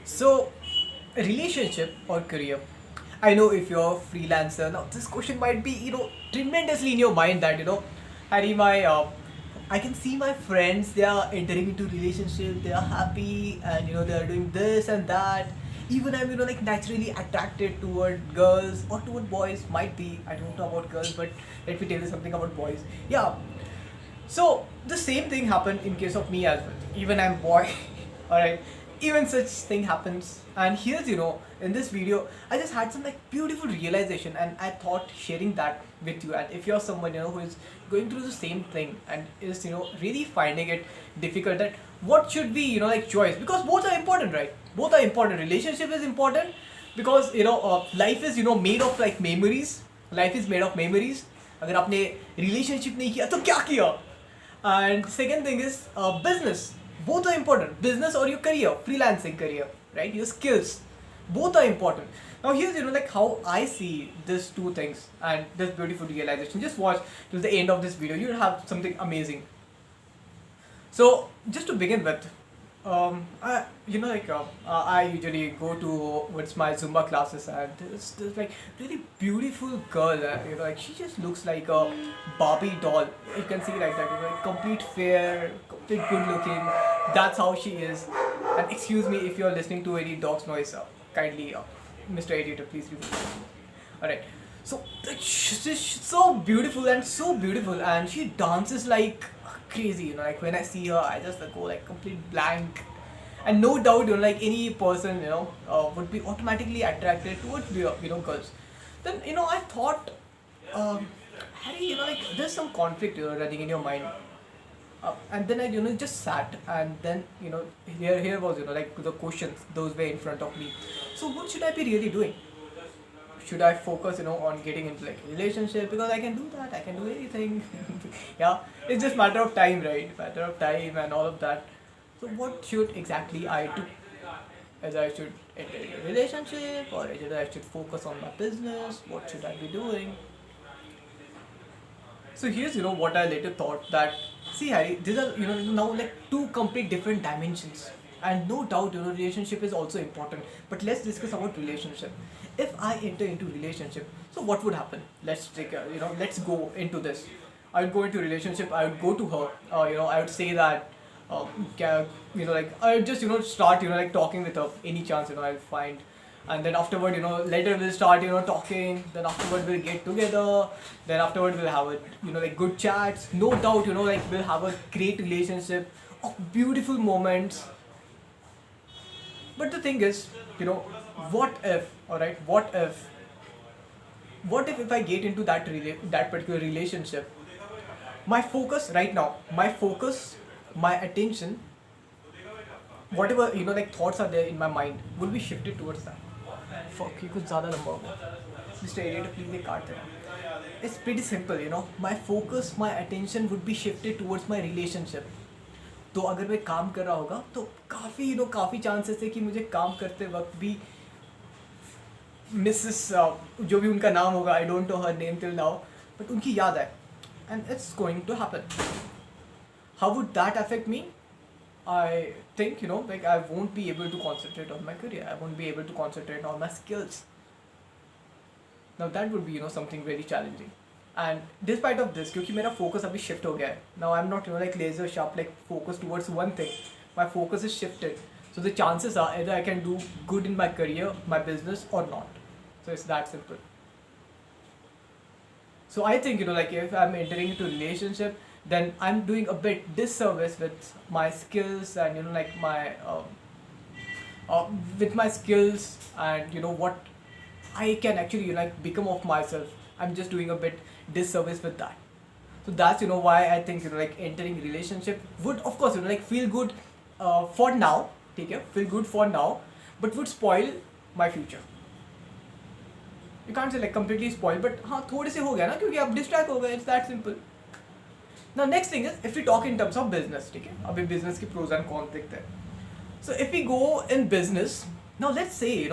So, relationship or career? I know if you're a freelancer, now this question might be, tremendously in your mind that, Harry, I can see my friends, they are entering into relationship, they are happy, and, they are doing this and that. Even I'm, like naturally attracted toward girls or toward boys, might be. I don't know about girls, but let me tell you something about boys. Yeah, so the same thing happened in case of me as well. Even I'm boy, alright. Even such thing happens. And here's in this video, I just had some like beautiful realization, and I thought sharing that with you. And if you're someone who is going through the same thing and is really finding it difficult, that what should be like choice, because both are important, right? Both are important. Relationship is important because life is made of like memories. Life is made of memories. अगर आपने relationship नहीं किया तो क्या किया? And second thing is business. Both are important. Business or your career, freelancing career, right? Your skills, both are important. Now here's like how I see these two things and this beautiful realization. Just watch till the end of this video. You'll have something amazing. So just to begin with, I usually go to what's my Zumba classes, and there's like really beautiful girl. Like she just looks like a Barbie doll. You can see like that, like complete fair, complete good looking. That's how she is. And excuse me if you're listening to any dog's noise. Kindly, Mr. Editor, please remove it. All right. So like, she's so beautiful and so beautiful, and she dances like crazy. Like when I see her, I just go like complete blank. And no doubt, like any person, would be automatically attracted towards girls. Then I thought, Harry, like there's some conflict running in your mind. And then I just sat, and then here was like the questions, those were in front of me. So what should I be really doing? Should I focus on getting into like a relationship, because I can do that, I can do anything. Yeah, it's just matter of time, right? Matter of time and all of that. So what should exactly I do? As I should enter a relationship, or either I should focus on my business? What should I be doing? So here's what I later thought that, see Harry, these are now like two complete different dimensions. And no doubt relationship is also important, but let's discuss about relationship. If I enter into relationship, so what would happen? Let's take let's go into this. I would go into relationship, I would go to her, I would say that, like I would just start like talking with her any chance I'll find. And then afterward later we'll start talking, then afterward we'll get together, then afterward we'll have a like good chats. No doubt like we'll have a great relationship of beautiful moments. But the thing is, what if, alright, what if I get into that particular relationship, my focus right now, my attention, whatever like thoughts are there in my mind would be shifted towards that. Fuck, ये कुछ ज़्यादा लंबा हो गया. Mr. Editor, please ये काट देना. It's pretty simple, my focus, my attention would be shifted towards my relationship. तो अगर मैं काम कर रहा होगा तो काफ़ी काफ़ी चांसेस है कि मुझे काम करते वक्त भी मिसेस जो भी उनका नाम होगा, I don't know her name till now, but उनकी याद आए. And it's going to happen. How would that affect me? I think like I won't be able to concentrate on my career. I won't be able to concentrate on my skills. Now that would be something very challenging. And despite of this, क्योंकि मेरा focus अभी shift हो गया है. Now I'm not like laser sharp, like focused towards one thing. My focus is shifted. So the chances are either I can do good in my career, my business, or not. So it's that simple. So I think like if I'm entering into relationship, then I'm doing a bit disservice with my skills and like my with my skills and what I can actually like become of myself. I'm just doing a bit disservice with that. So that's why I think like entering relationship would of course like feel good for now, okay, feel good for now, but would spoil my future. You can't say like completely spoil, but हाँ थोड़े से हो गया ना, क्योंकि आप distract हो गए. It's that simple. Now next thing is, if we talk in terms of business, ठीक है, अभी business की pros and cons देखते हैं. So if we go in business, now let's say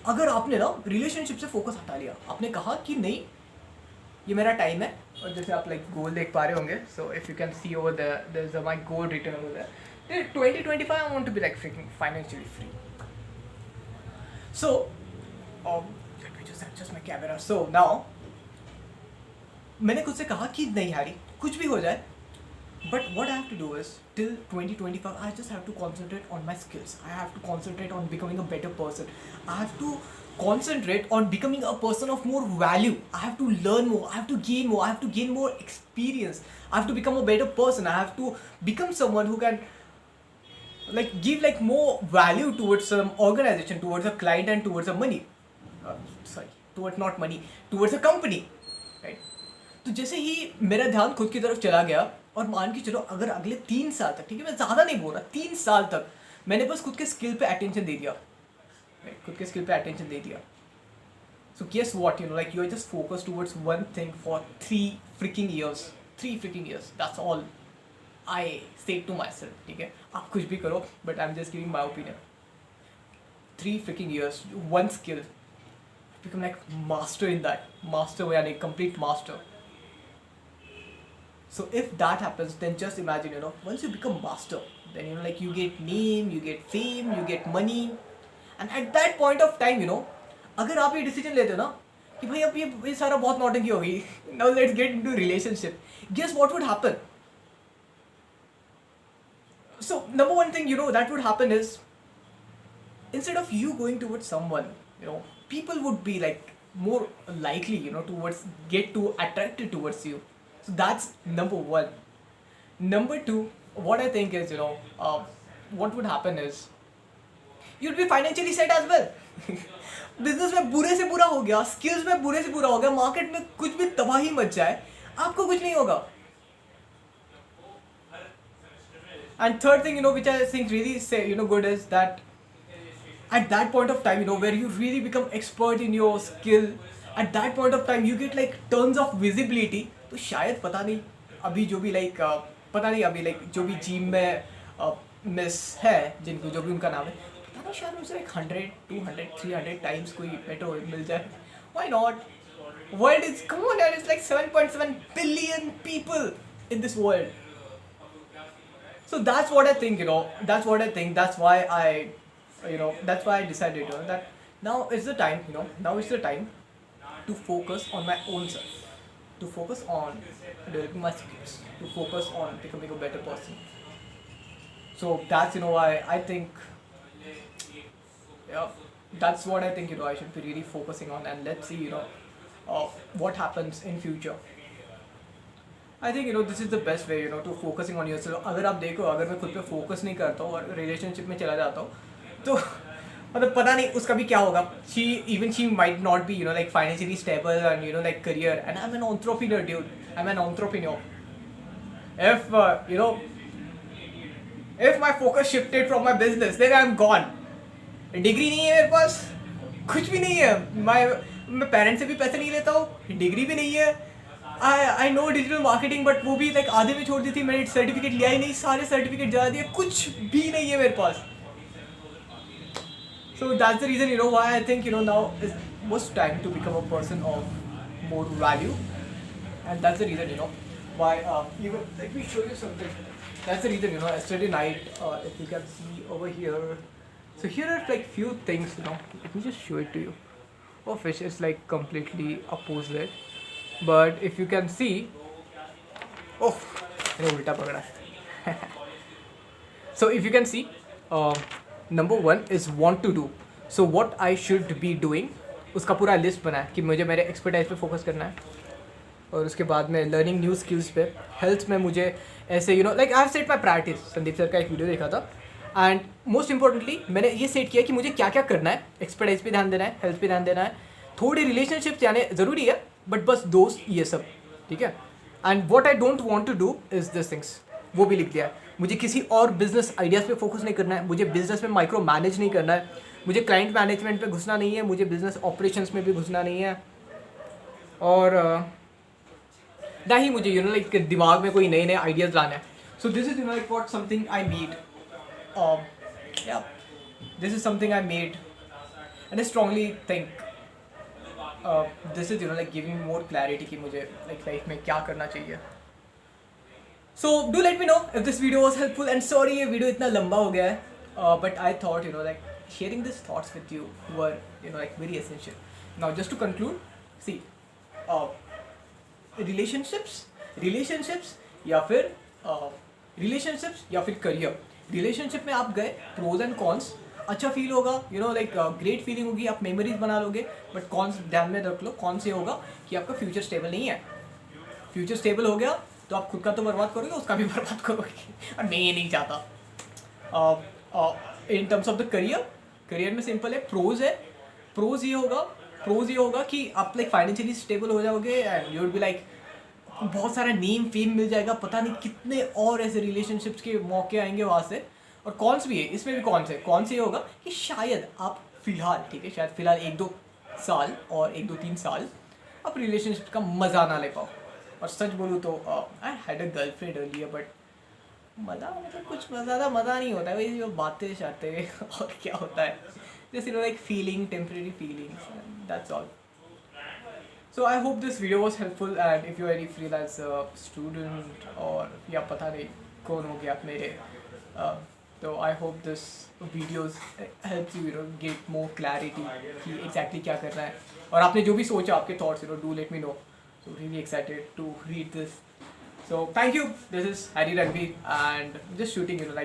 अगर आपने ना relationship से focus हटा लिया, आपने कहा कि नहीं ये मेरा time है, और जैसे आप like goal देख पा रहे होंगे, so if you can see over there, there's my goal written over there. 2025 I want to be like freaking financially free. So let me just adjust my camera. So now मैंने खुद से कहा कि नहीं हैरी, कुछ भी हो जाए, but what I have to do is till 2025 I just have to concentrate on my skills. I have to concentrate on becoming a better person. I have to concentrate on becoming a person of more value. I have to learn more. I have to gain more. I have to gain more experience. I have to become a better person. I have to become someone who can like give like more value towards some organization, towards a client, and towards a money. Sorry, towards not money, towards a company, right? तो जैसे ही मेरा ध्यान खुद की तरफ चला गया, और मान के चलो अगर अगले 3 साल तक, ठीक है मैं ज़्यादा नहीं बोल रहा, 3 साल तक मैंने बस खुद के स्किल पे अटेंशन दे दिया, खुद के स्किल पे अटेंशन दे दिया. So guess what, like you are just focus towards one thing for 3 freaking years. 3 freaking years, that's all I say to my self. ठीक है, आप कुछ भी करो, but I am just giving my opinion. 3 freaking years, one skill, become like master in that. Master यानी complete master. So if that happens, then just imagine, once you become master, then like you get name, you get fame, you get money, and at that point of time, अगर आप ये decision लेते हो ना कि भाई अब ये सारा बहुत नौटंकी हो गई, now let's get into relationship, guess what would happen? So number one thing that would happen is, instead of you going towards someone, people would be like more likely towards get too attracted towards you. So that's number one. Number two, what I think is, what would happen is, you'd be financially set as well. Business में बुरे से बुरा हो गया, skills में बुरे से बुरा हो गया, मार्केट में कुछ भी तबाही मच जाए, आपको कुछ नहीं होगा. And third thing, which I think really say, good is that at that point of time, where you really become expert in your skill, at that point of time you get like tons of visibility. तो शायद पता नहीं अभी जो भी like पता नहीं अभी लाइक जो भी जिम में मिस है, जिनको जो भी उनका नाम है, पता नहीं शायद मुझे लाइक 100, 200, 300 टाइम्स कोई बेटर मिल जाए. Why not? World is come on यार, it's like 7.7 billion people in this world. So that's what I think, that's what I think. That's why that's why I decided, that now is the time, now is the time to focus on my own self, to focus on developing my skills, to focus on becoming a better person. So that's why I think, that's what I think I should be really focusing on, and let's see what happens in future. I think this is the best way to focusing on yourself. अगर आप देखो, अगर मैं खुद पे focus नहीं करता हूँ और रिलेशनशिप में चला जाता हूँ, तो मतलब पता नहीं उसका भी क्या होगा. She might not be like financially stable and like career, and I'm an entrepreneur, dude. I'm an entrepreneur. If my focus shifted from my business, then I'm gone. Degree नहीं है मेरे पास, कुछ भी नहीं है, मैं पेरेंट्स से भी पैसे नहीं लेता हूँ, डिग्री भी नहीं है. I know digital marketing, but वो भी लाइक आधे में छोड़ दी थी मैंने, सर्टिफिकेट लिया ही नहीं, सारे सर्टिफिकेट जला दिए, कुछ भी नहीं है मेरे पास. So that's the reason why I think now is most time to become a person of more value, and that's the reason why even let me show you something. That's the reason yesterday night, if you can see over here, so here are like few things let me just show it to you. Oh fish is like completely opposite, but if you can see, oh मैंने उल्टा पकड़ा. So if you can see, number one is want to do. So what I should be doing, उसका पूरा list बना है कि मुझे मेरे एक्सपर्टाइज पे फोकस करना है, और उसके बाद में लर्निंग न्यू स्किल्स पे, हेल्थ में मुझे ऐसे like I have set my priorities. Sandeep sir का एक वीडियो देखा था, एंड मोस्ट इंपॉर्टेंटली मैंने ये सेट किया कि मुझे क्या क्या करना है. एक्सपर्टाइज पे ध्यान देना है, हेल्थ पे ध्यान देना है, थोड़ी रिलेशनशिप जाने ज़रूरी है, बट बस दोस्त ये सब, ठीक है. And what I don't want to do is this things, वो भी लिख दिया है. मुझे किसी और बिजनेस आइडियाज़ पे फोकस नहीं करना है, मुझे बिजनेस में माइक्रो मैनेज नहीं करना है, मुझे क्लाइंट मैनेजमेंट पे घुसना नहीं है, मुझे बिजनेस ऑपरेशंस में भी घुसना नहीं है, और ना ही मुझे लाइक दिमाग में कोई नए नए आइडियाज़ लाना है. So this is like what something I need, this is something I made, and I strongly think this is like giving more clarity कि मुझे लाइक लाइफ में क्या करना चाहिए. So do let me know if this video was helpful, and sorry ये video इतना लंबा हो गया है, but I thought like sharing these thoughts with you were, like very essential. Now, just to conclude, see, uh, relationships या फिर relationships या फिर करियर. रिलेशनशिप में आप गए, प्रोज एंड कॉन्स, अच्छा फील होगा, लाइक ग्रेट फीलिंग होगी, आप मेमोरीज बना लोगे. बट कॉन्स ध्यान में रख लो, कौन से होगा कि आपका फ्यूचर स्टेबल नहीं है. फ्यूचर स्टेबल हो गया तो आप खुद का तो बर्बाद करोगे, उसका भी बर्बाद करोगे, और मैं ये नहीं चाहता. In terms of the career में सिंपल है. प्रोज ये होगा कि आप लाइक फाइनेंशियली स्टेबल हो जाओगे and you will be like बहुत सारा नेम फेम मिल जाएगा, पता नहीं कितने और ऐसे रिलेशनशिप्स के मौके आएंगे वहाँ से. और कॉन्स भी है, इसमें भी कॉन्स ये होगा कि शायद आप फिलहाल 1-2 साल और 1-2-3 साल आप रिलेशनशिप का मज़ा ना ले पाओ. और सच बोलूँ तो I had a girlfriend earlier, but मज़ा मतलब कुछ ज़्यादा मज़ा नहीं होता है, वही जो बातें शाते और क्या होता है, just like feeling, temporary feelings, that's all. So I hope this video was helpful, and if you're any freelancer student और या पता नहीं कौन हो गया आप मेरे, तो I hope this videos helps you get more clarity कि exactly क्या करना है. और आपने जो भी सोचा, आपके thoughts do let me know. So really excited to read this. So thank you. This is Harry Ranveer and just shooting like